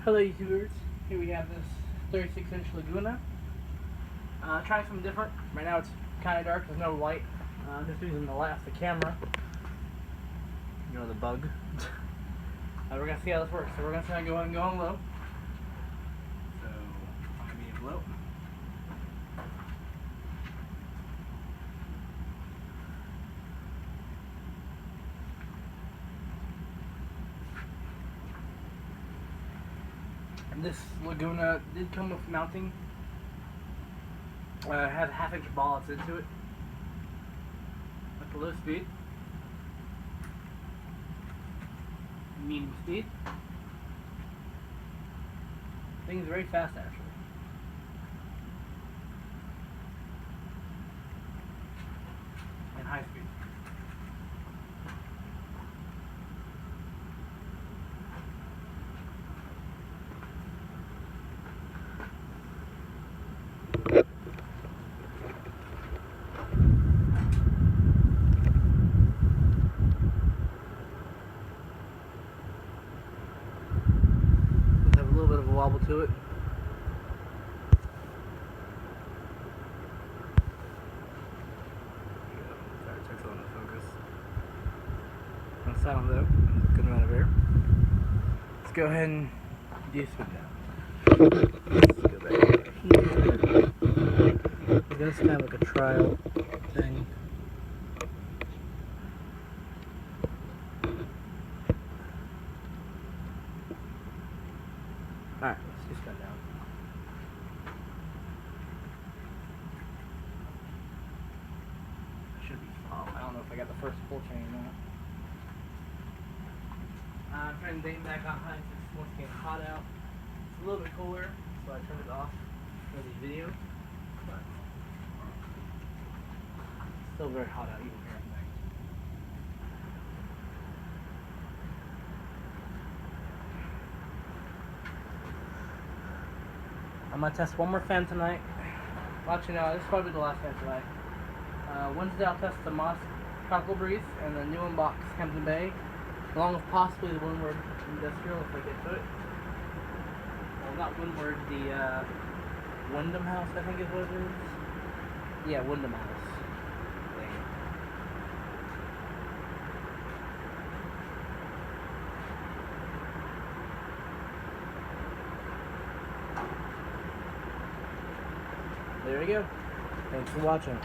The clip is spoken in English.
Hello YouTubers, here we have this 36-inch Laguna. Trying something different. Right now it's kind of dark, there's no light. Just using the camera. You know, the bug. We're going to see how this works. So we're going to go ahead and go on low. So, find medium low. And this Laguna did come with mounting. It had a half-inch ball into it at the low speed, medium speed. Thing's very fast actually. And high speed. Have a little bit of a wobble to it. Sorry, it takes a little focus. On sound though, a good amount of air. Let's go ahead and do spin down. Let's go back here. This is kind of like a trial thing. Alright, let's just spin down. Should be I don't know if I got the first full chain or not. I'm trying to date back on high since it's once again hot out. It's a little bit cooler, so I turned it off for these videos. But it's still very hot out even here at night. I'm gonna test one more fan tonight. Well, actually, no, this is probably the last fan tonight. Wednesday I'll test the Moss Tropical Breeze and the new unbox Hampton Bay, along with possibly the Windward Industrial if I get to it. Well, not Windward, the Wyndham House I think is what it is. Yeah, Wyndham House. There we go. Thanks for watching.